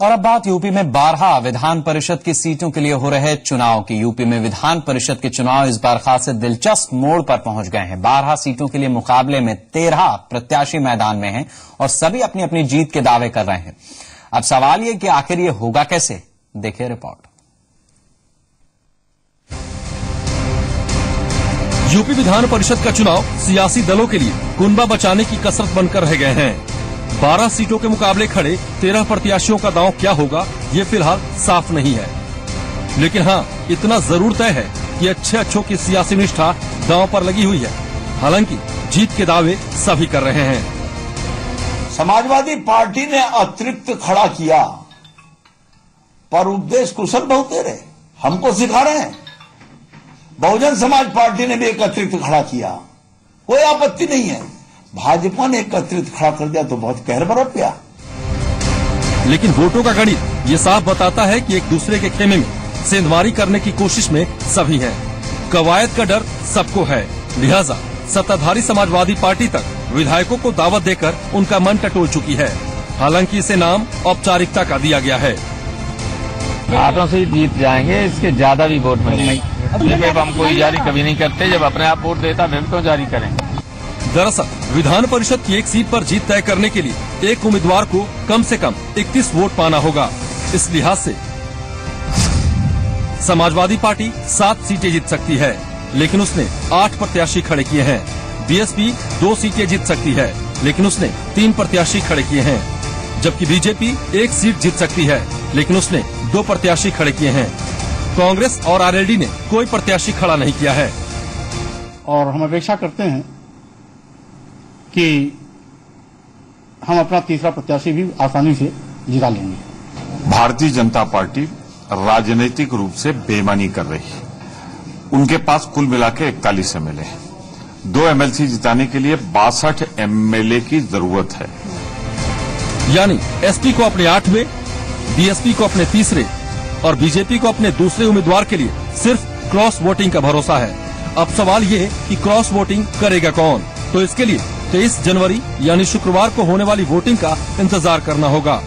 और अब बात यूपी में 12 विधान परिषद की सीटों के लिए हो रहे चुनाव की। यूपी में विधान परिषद के चुनाव इस बार खासे दिलचस्प मोड़ पर पहुंच गए हैं। 12 सीटों के लिए मुकाबले में 13 प्रत्याशी मैदान में हैं और सभी अपनी अपनी जीत के दावे कर रहे हैं। अब सवाल ये कि आखिर ये होगा कैसे, देखिए रिपोर्ट। यूपी विधान परिषद का चुनाव सियासी दलों के लिए कुनबा बचाने की कसरत बनकर रह गए हैं। 12 सीटों के मुकाबले खड़े 13 प्रत्याशियों का दांव क्या होगा, ये फिलहाल साफ नहीं है। लेकिन हाँ, इतना जरूर तय है कि अच्छों की सियासी निष्ठा दांव पर लगी हुई है। हालांकि जीत के दावे सभी कर रहे हैं। समाजवादी पार्टी ने अतृप्त खड़ा किया, पर उपदेश कुशल बहुत दे रहे, हमको सिखा रहे हैं। बहुजन समाज पार्टी ने भी एकत्रित खड़ा किया, कोई आपत्ति नहीं है। भाजपा ने एकत्रित खड़ा कर दिया तो बहुत कहर बरप गया। लेकिन वोटों का गणित ये साफ बताता है कि एक दूसरे के खेमे में सेंधमारी करने की कोशिश में सभी हैं। कवायद का डर सबको है, लिहाजा सत्ताधारी समाजवादी पार्टी तक विधायकों को दावत देकर उनका मन टटोल चुकी है। हालांकि इसे नाम औपचारिकता का दिया गया है। 8 से जीत जाएंगे, इसके ज्यादा भी वोट मिलेंगे। हम कोई जारी कभी नहीं करते, जब अपने आप वोट देता फिर तो जारी करेंगे। दरअसल विधान परिषद की एक सीट पर जीत तय करने के लिए एक उम्मीदवार को कम से कम 31 वोट पाना होगा। इस लिहाज से समाजवादी पार्टी 7 सीटें जीत सकती है, लेकिन उसने 8 प्रत्याशी खड़े किए हैं। बीएसपी 2 सीटें जीत सकती है, लेकिन उसने 3 प्रत्याशी खड़े किए हैं। जबकि बीजेपी 1 सीट जीत सकती है, लेकिन उसने 2 प्रत्याशी खड़े किए हैं। कांग्रेस और आरएलडी ने कोई प्रत्याशी खड़ा नहीं किया है। और हम अपेक्षा करते हैं कि हम अपना तीसरा प्रत्याशी भी आसानी से जिता लेंगे। भारतीय जनता पार्टी राजनीतिक रूप से बेईमानी कर रही है। उनके पास कुल मिलाकर 41 एमएलए हैं। 2 एमएलसी जिताने के लिए 62 एमएलए की जरूरत है। यानी एसपी को अपने 8वें, बीएसपी को अपने 3रे और बीजेपी को अपने दूसरे उम्मीदवार के लिए सिर्फ क्रॉस वोटिंग का भरोसा है। अब सवाल ये कि क्रॉस वोटिंग करेगा कौन? तो इसके लिए 23 जनवरी यानी शुक्रवार को होने वाली वोटिंग का इंतजार करना होगा,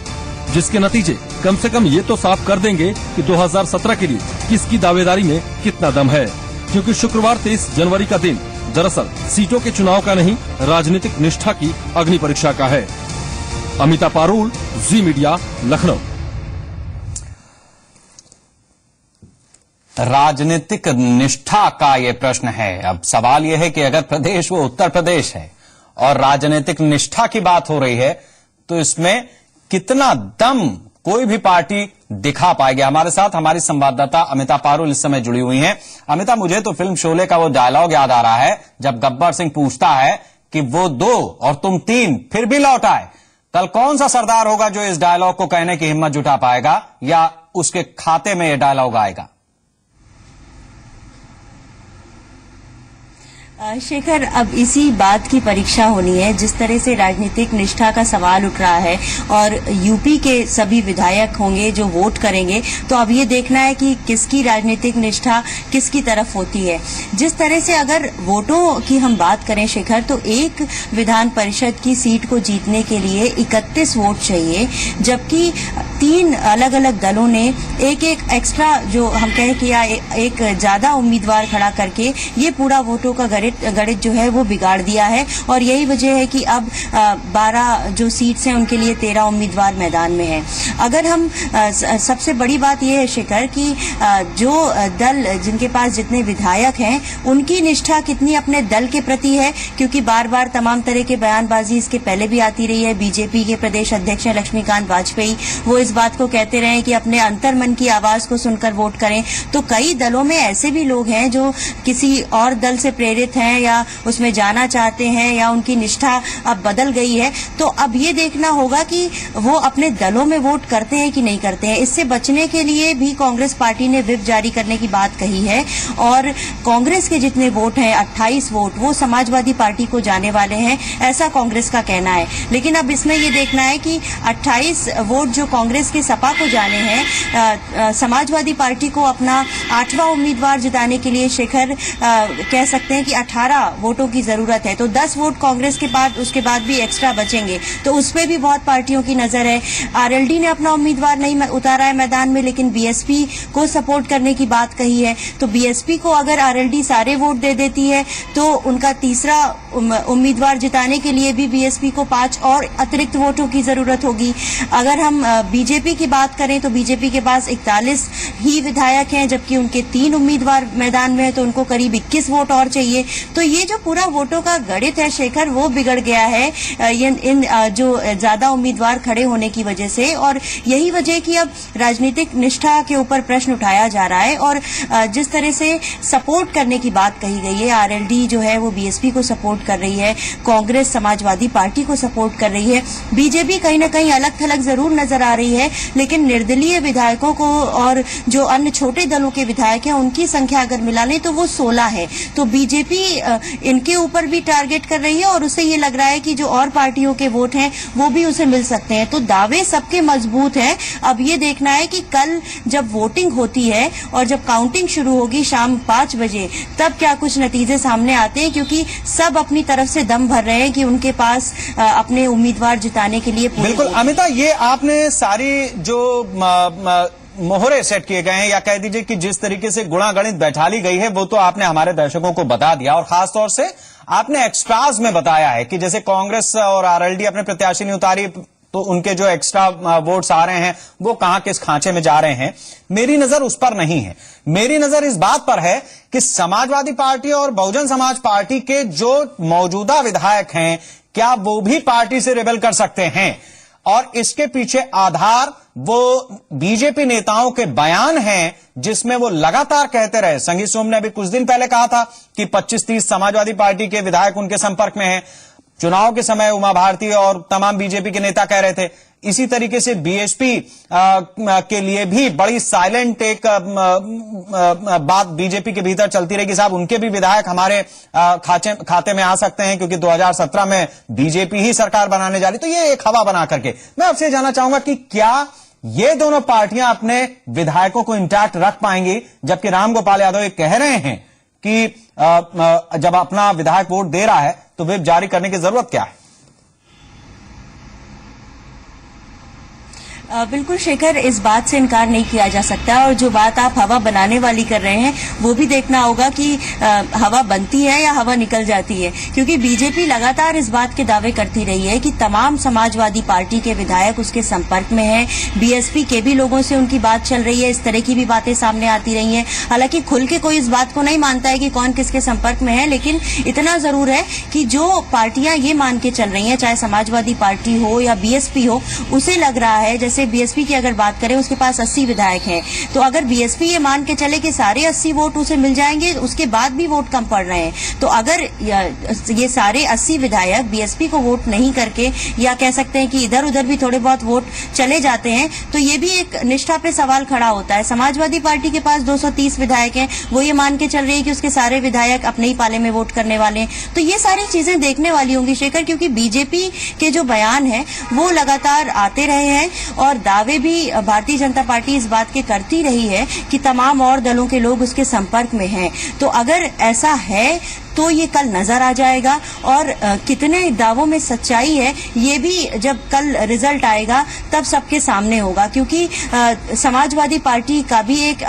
जिसके नतीजे कम से कम ये तो साफ कर देंगे कि 2017 के लिए किसकी दावेदारी में कितना दम है। क्योंकि शुक्रवार 23 जनवरी का दिन दरअसल सीटों के चुनाव का नहीं, राजनीतिक निष्ठा की अग्नि परीक्षा का है। अमिता पारुल, जी मीडिया, लखनऊ। राजनीतिक निष्ठा का ये प्रश्न है। अब सवाल यह है कि अगर प्रदेश वो उत्तर प्रदेश है और राजनीतिक निष्ठा की बात हो रही है, तो इसमें कितना दम कोई भी पार्टी दिखा पाएगी। हमारे साथ हमारी संवाददाता अमिता पारुल इस समय जुड़ी हुई हैं। अमिता, मुझे तो फिल्म शोले का वो डायलॉग याद आ रहा है जब गब्बर सिंह पूछता है कि वो 2 और तुम 3 फिर भी लौट आए। कल कौन सा सरदार होगा जो इस डायलॉग को कहने की हिम्मत जुटा पाएगा, या उसके खाते में ये डायलॉग आएगा? शेखर, अब इसी बात की परीक्षा होनी है। जिस तरह से राजनीतिक निष्ठा का सवाल उठ रहा है और यूपी के सभी विधायक होंगे जो वोट करेंगे, तो अब ये देखना है कि किसकी राजनीतिक निष्ठा किसकी तरफ होती है। जिस तरह से अगर वोटों की हम बात करें शेखर, तो एक विधान परिषद की सीट को जीतने के लिए 31 वोट चाहिए, जबकि 3 अलग अलग दलों ने एक एक्स्ट्रा, जो हम कहें कि एक ज्यादा उम्मीदवार खड़ा करके ये पूरा वोटों का गणित जो है वो बिगाड़ दिया है। और यही वजह है कि अब 12 जो सीट्स हैं उनके लिए 13 उम्मीदवार मैदान में हैं। अगर हम सबसे बड़ी बात यह है शेखर कि जो दल जिनके पास जितने विधायक हैं उनकी निष्ठा कितनी अपने दल के प्रति है, क्योंकि बार बार तमाम तरह के बयानबाजी इसके पहले भी आती रही है। बीजेपी के प्रदेश अध्यक्ष हैं लक्ष्मीकांत वाजपेयी, वो इस बात को कहते रहे कि अपने अंतर्मन की आवाज को सुनकर वोट करें। तो कई दलों में ऐसे भी लोग हैं जो किसी और दल से प्रेरित हैं या उसमें जाना चाहते हैं, या उनकी निष्ठा अब बदल गई है। तो अब ये देखना होगा कि वो अपने दलों में वोट करते हैं कि नहीं करते हैं। इससे बचने के लिए भी कांग्रेस पार्टी ने व्हिप जारी करने की बात कही है, और कांग्रेस के जितने वोट हैं 28 वोट वो समाजवादी पार्टी को जाने वाले हैं, ऐसा कांग्रेस का कहना है। लेकिन अब इसमें ये देखना है कि 28 वोट जो कांग्रेस के सपा को जाने हैं, समाजवादी पार्टी को अपना 8वां उम्मीदवार जिताने के लिए शेखर कह सकते हैं कि 18 वोटों की जरूरत है, तो 10 वोट कांग्रेस के बाद उसके बाद भी एक्स्ट्रा बचेंगे, तो उसपे भी बहुत पार्टियों की नजर है। आरएलडी ने अपना उम्मीदवार नहीं उतारा है मैदान में, लेकिन बीएसपी को सपोर्ट करने की बात कही है। तो बीएसपी को अगर आरएलडी सारे वोट दे देती है तो उनका तीसरा उम्मीदवार जिताने के लिए भी बीएसपी को 5 और अतिरिक्त वोटों की जरूरत होगी। अगर हम बीजेपी की बात करें तो बीजेपी के पास 41 ही विधायक हैं, जबकि उनके 3 उम्मीदवार मैदान में है, तो उनको करीब 21 वोट और चाहिए। तो ये जो पूरा वोटों का गणित है शेखर, वो बिगड़ गया है इन जो ज्यादा उम्मीदवार खड़े होने की वजह से, और यही वजह कि अब राजनीतिक निष्ठा के ऊपर प्रश्न उठाया जा रहा है। और जिस तरह से सपोर्ट करने की बात कही गई है, आरएलडी जो है वो बीएसपी को सपोर्ट कर रही है, कांग्रेस समाजवादी पार्टी को सपोर्ट कर रही है, बीजेपी कहीं न कहीं अलग थलग जरूर नजर आ रही है, लेकिन निर्दलीय विधायकों को और जो अन्य छोटे दलों के विधायक हैं उनकी संख्या अगर मिला लें तो वो 16 है। तो बीजेपी इनके ऊपर भी टारगेट कर रही है और उससे ये लग रहा है कि जो और पार्टियों के वोट हैं वो भी उसे मिल सकते हैं। तो दावे सबके मजबूत हैं। अब ये देखना है कि कल जब वोटिंग होती है और जब काउंटिंग शुरू होगी शाम 5 बजे, तब क्या कुछ नतीजे सामने आते हैं, क्योंकि सब अपनी तरफ से दम भर रहे हैं कि उनके पास अपने उम्मीदवार जिताने के लिए बिल्कुल। अमिता, ये आपने सारी जो मोहरे सेट किए गए हैं, या कह दीजिए कि जिस तरीके से गुणागणित बैठा ली गई है, वो तो आपने हमारे दर्शकों को बता दिया, और खासतौर से आपने एक्स्ट्राज में बताया है कि जैसे कांग्रेस और आरएलडी अपने प्रत्याशी नहीं उतारी तो उनके जो एक्स्ट्रा वोट्स आ रहे हैं वो कहां किस खांचे में जा रहे हैं। मेरी नजर उस पर नहीं है, मेरी नजर इस बात पर है कि समाजवादी पार्टी और बहुजन समाज पार्टी के जो मौजूदा विधायक हैं, क्या वो भी पार्टी से रिबेल कर सकते हैं, और इसके पीछे आधार वो बीजेपी नेताओं के बयान हैं, जिसमें वो लगातार कहते रहे। संगीत सोम ने अभी कुछ दिन पहले कहा था कि 25-30 समाजवादी पार्टी के विधायक उनके संपर्क में हैं। चुनाव के समय उमा भारती और तमाम बीजेपी के नेता कह रहे थे। इसी तरीके से बीएसपी के लिए भी बड़ी साइलेंट एक बात बीजेपी के भीतर चलती रही कि साहब उनके भी विधायक हमारे खाते में आ सकते हैं, क्योंकि 2017 में बीजेपी ही सरकार बनाने जा रही। तो ये एक हवा बना करके मैं आपसे जानना चाहूंगा कि क्या ये दोनों पार्टियां अपने विधायकों को इंटैक्ट रख पाएंगी, जबकि रामगोपाल यादव ये कह रहे हैं कि जब अपना विधायक वोट दे रहा है तो व्हिप जारी करने की जरूरत क्या है? बिल्कुल शेखर, इस बात से इनकार नहीं किया जा सकता, और जो बात आप हवा बनाने वाली कर रहे हैं वो भी देखना होगा कि हवा बनती है या हवा निकल जाती है, क्योंकि बीजेपी लगातार इस बात के दावे करती रही है कि तमाम समाजवादी पार्टी के विधायक उसके संपर्क में हैं। बीएसपी के भी लोगों से उनकी बात चल रही है, इस तरह की भी बातें सामने आती रही हैं। हालांकि खुल के कोई इस बात को नहीं मानता है कि कौन किसके संपर्क में है, लेकिन इतना जरूर है कि जो पार्टियां ये मान के चल रही हैं, चाहे समाजवादी पार्टी हो या बीएसपी हो, उसे लग रहा है, जैसे बीएसपी की अगर बात करें उसके पास 80 विधायक हैं, तो अगर बीएसपी ये मान के चले कि सारे 80 वोट उसे मिल जाएंगे, उसके बाद भी वोट कम पड़ रहे हैं, तो अगर ये सारे 80 विधायक बीएसपी को वोट नहीं करके, या कह सकते हैं कि इधर उधर भी थोड़े बहुत वोट चले जाते हैं, तो ये भी एक निष्ठा पे सवाल खड़ा होता है। समाजवादी पार्टी के पास 230 विधायक हैं, वो ये मान के चल रही है कि उसके सारे विधायक अपने ही पाले में वोट करने वाले हैं। तो ये सारी चीजें देखने वाली होंगी शेखर, क्योंकि बीजेपी के जो बयान है वो लगातार आते रहे हैं, और दावे भी भारतीय जनता पार्टी इस बात के करती रही है कि तमाम और दलों के लोग उसके संपर्क में हैं। तो अगर ऐसा है तो ये कल नजर आ जाएगा, और कितने दावों में सच्चाई है ये भी जब कल रिजल्ट आएगा तब सबके सामने होगा, क्योंकि समाजवादी पार्टी का भी एक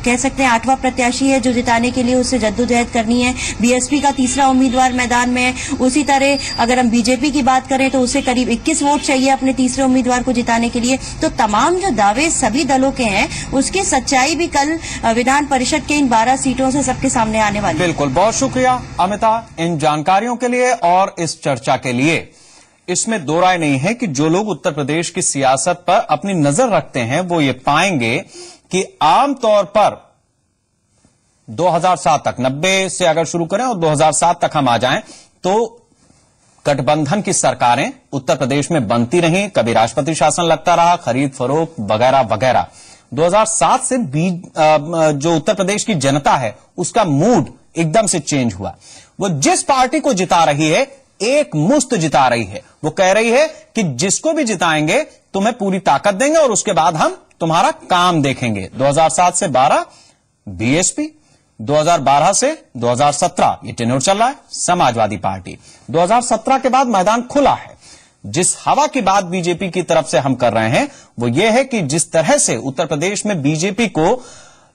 कह सकते हैं 8वां प्रत्याशी है जो जिताने के लिए उसे जद्दोजहद करनी है। बीएसपी का तीसरा उम्मीदवार मैदान में है। उसी तरह अगर हम बीजेपी की बात करें तो उसे करीब 21 वोट चाहिए अपने तीसरे उम्मीदवार को जिताने के लिए। तो तमाम जो दावे सभी दलों के हैं उसकी सच्चाई भी कल विधान परिषद के इन 12 सीटों से सबके सामने आने वाली है। बिल्कुल, बहुत शुक्रिया अमिता इन जानकारियों के लिए और इस चर्चा के लिए। इसमें दो राय नहीं है कि जो लोग उत्तर प्रदेश की सियासत पर अपनी नजर रखते हैं वो ये पाएंगे कि आमतौर पर 2007 तक, 90 से अगर शुरू करें और 2007 तक हम आ जाएं, तो गठबंधन की सरकारें उत्तर प्रदेश में बनती रहीं, कभी राष्ट्रपति शासन लगता रहा, खरीद फरोख्त वगैरह वगैरह। 2007 से जो उत्तर प्रदेश की जनता है उसका मूड एकदम से चेंज हुआ। वो जिस पार्टी को जिता रही है एक मुश्त जिता रही है। वो कह रही है कि जिसको भी जिताएंगे तुम्हें पूरी ताकत देंगे और उसके बाद हम तुम्हारा काम देखेंगे। 2007 से 12 बीएसपी, 2012 से 2017 ये टेन्योर चल रहा है समाजवादी पार्टी। 2017 के बाद मैदान खुला है। जिस हवा की बात बीजेपी की तरफ से हम कर रहे हैं वो ये है कि जिस तरह से उत्तर प्रदेश में बीजेपी को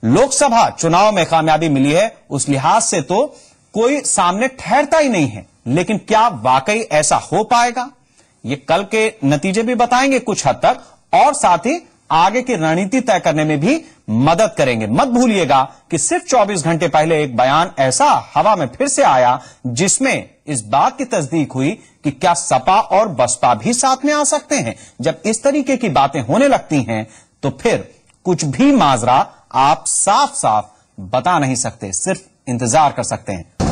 लोकसभा चुनाव में कामयाबी मिली है, उस लिहाज से तो कोई सामने ठहरता ही नहीं है। लेकिन क्या वाकई ऐसा हो पाएगा, ये कल के नतीजे भी बताएंगे कुछ हद तक, और साथ ही आगे की रणनीति तय करने में भी मदद करेंगे। मत भूलिएगा कि सिर्फ 24 घंटे पहले एक बयान ऐसा हवा में फिर से आया जिसमें इस बात की तस्दीक हुई कि क्या सपा और बसपा भी साथ में आ सकते हैं। जब इस तरीके की बातें होने लगती हैं तो फिर कुछ भी माजरा आप साफ साफ बता नहीं सकते, सिर्फ इंतजार कर सकते हैं।